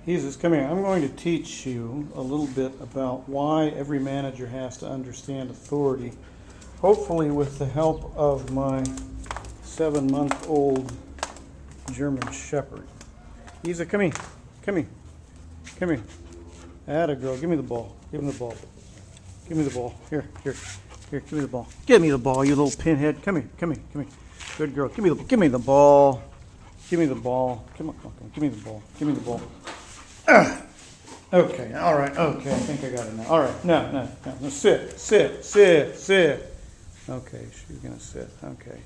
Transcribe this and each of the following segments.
Jesus, come here. I'm going to teach you a little bit about why every manager has to understand authority, hopefully with the help of my 7-month-old German Shepherd. Jesus, come here. Come here. Come here. Atta girl, give me the ball. Give me the ball. Give me the ball. Here. Give me the ball. Give me the ball, you little pinhead. Come here. Good girl. Give me the ball. Give me the ball. Give me the ball. Come on. Give me the ball. Give me the ball. Okay, all right. Okay, I think I got it now. All right. No. Sit. Okay, she's going to sit. Okay.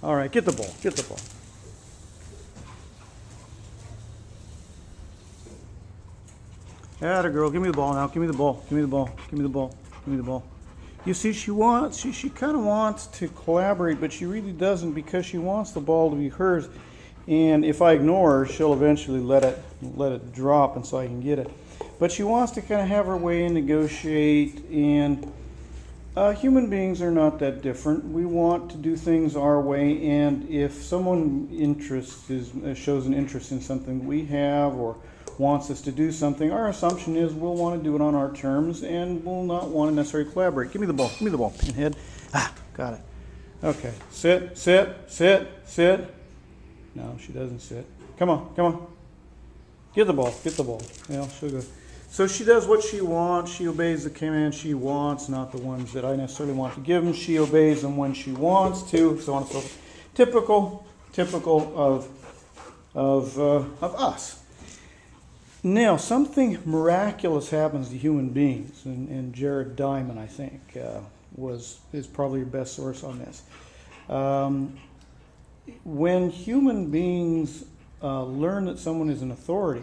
All right, get the ball. Atta girl, give me the ball now. Give me the ball. You see, she kind of wants to collaborate, but she really doesn't because she wants the ball to be hers. And if I ignore her, she'll eventually let it drop, and so I can get it. But she wants to kind of have her way and negotiate. And human beings are not that different. We want to do things our way. And if someone shows an interest in something we have or wants us to do something, our assumption is we'll want to do it on our terms, and we'll not want to necessarily collaborate. Give me the ball, pinhead. Got it. Okay, sit. No, she doesn't sit. Come on. Get the ball. Yeah, she'll go. So she does what she wants. She obeys the commands she wants, not the ones that I necessarily want to give them. She obeys them when she wants to, so on and so forth. Typical of us. Now, something miraculous happens to human beings, and Jared Diamond, I think, is probably your best source on this. When human beings learn that someone is an authority,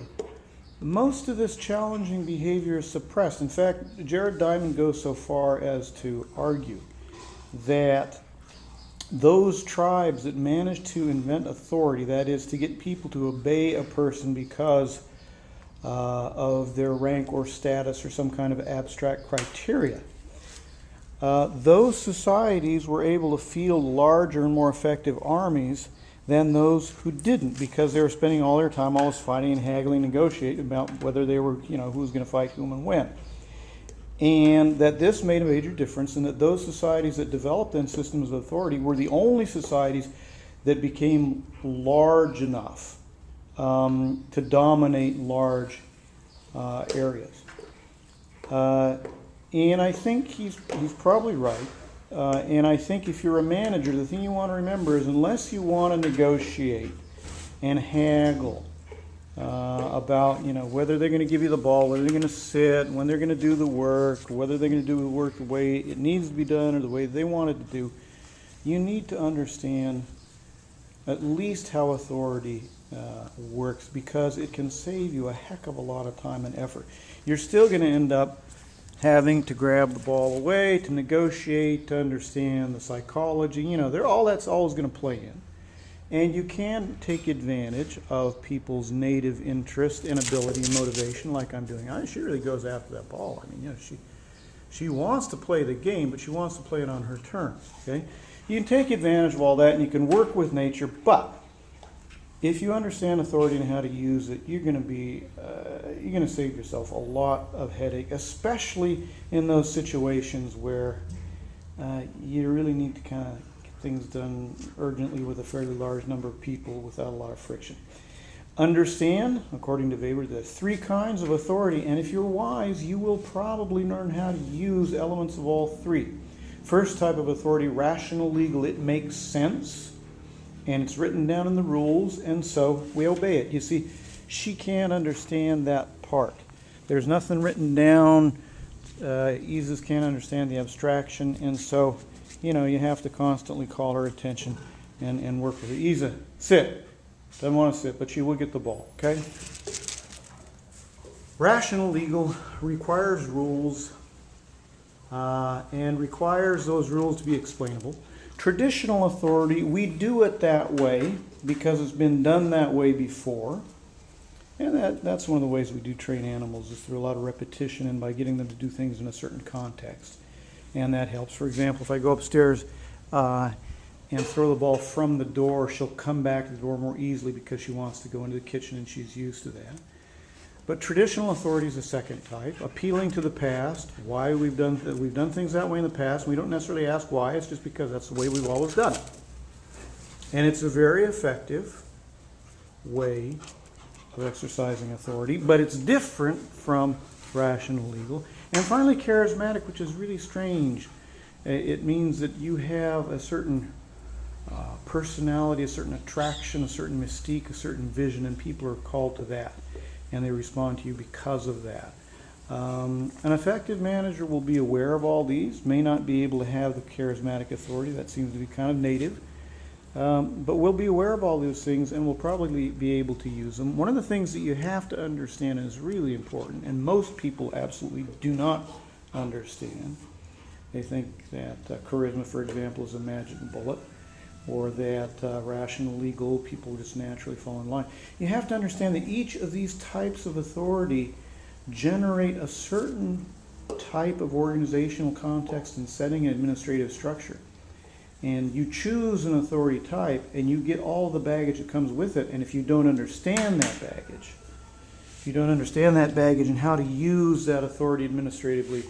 most of this challenging behavior is suppressed. In fact, Jared Diamond goes so far as to argue that those tribes that manage to invent authority, that is, to get people to obey a person because of their rank or status or some kind of abstract criteria, those societies were able to field larger and more effective armies than those who didn't, because they were spending all their time always fighting and haggling, negotiating about whether they were, who was going to fight whom and when. And that this made a major difference, and that those societies that developed then systems of authority were the only societies that became large enough to dominate large areas. And I think he's probably right. And I think if you're a manager, the thing you want to remember is unless you want to negotiate and haggle about whether they're going to give you the ball, whether they're going to sit, when they're going to do the work, whether they're going to do the work the way it needs to be done or the way they want it to do, you need to understand at least how authority works, because it can save you a heck of a lot of time and effort. You're still going to end up having to grab the ball away, to negotiate, to understand the psychology. All that's always going to play in. And you can take advantage of people's native interest and ability and motivation, like I'm doing. She really goes after that ball. She wants to play the game, but she wants to play it on her terms. Okay, you can take advantage of all that, and you can work with nature. But if you understand authority and how to use it, you're going to save yourself a lot of headache, especially in those situations where you really need to kind of get things done urgently with a fairly large number of people without a lot of friction. Understand, according to Weber, there are 3 kinds of authority, and if you're wise, you will probably learn how to use elements of all 3. First type of authority, rational legal. It makes sense, and it's written down in the rules, and so we obey it. You see, she can't understand that part. There's nothing written down. Isis can't understand the abstraction, and so, you have to constantly call her attention and work with her. Isa, sit. Doesn't want to sit, but she will get the ball, okay? Rational legal requires rules and requires those rules to be explainable. Traditional authority, we do it that way because it's been done that way before. And that's one of the ways we do train animals, is through a lot of repetition and by getting them to do things in a certain context. And that helps. For example, if I go upstairs and throw the ball from the door, she'll come back to the door more easily because she wants to go into the kitchen and she's used to that. But traditional authority is the second type, appealing to the past, why we've done things that way in the past. We don't necessarily ask why, it's just because that's the way we've always done it. And it's a very effective way of exercising authority, but it's different from rational legal. And finally, charismatic, which is really strange. It means that you have a certain personality, a certain attraction, a certain mystique, a certain vision, and people are called to that, and they respond to you because of that. An effective manager will be aware of all these, may not be able to have the charismatic authority, that seems to be kind of native, but we'll be aware of all those things and we'll probably be able to use them. One of the things that you have to understand is really important, and most people absolutely do not understand. They think that charisma, for example, is a magic bullet, or that rational legal people just naturally fall in line. You have to understand that each of these types of authority generate a certain type of organizational context and setting and administrative structure. And you choose an authority type and you get all the baggage that comes with it. And if you don't understand that baggage, and how to use that authority administratively,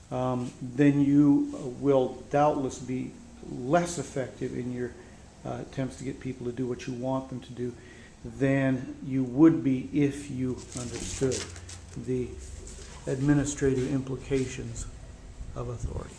then you will doubtless be less effective in your attempts to get people to do what you want them to do than you would be if you understood the administrative implications of authority.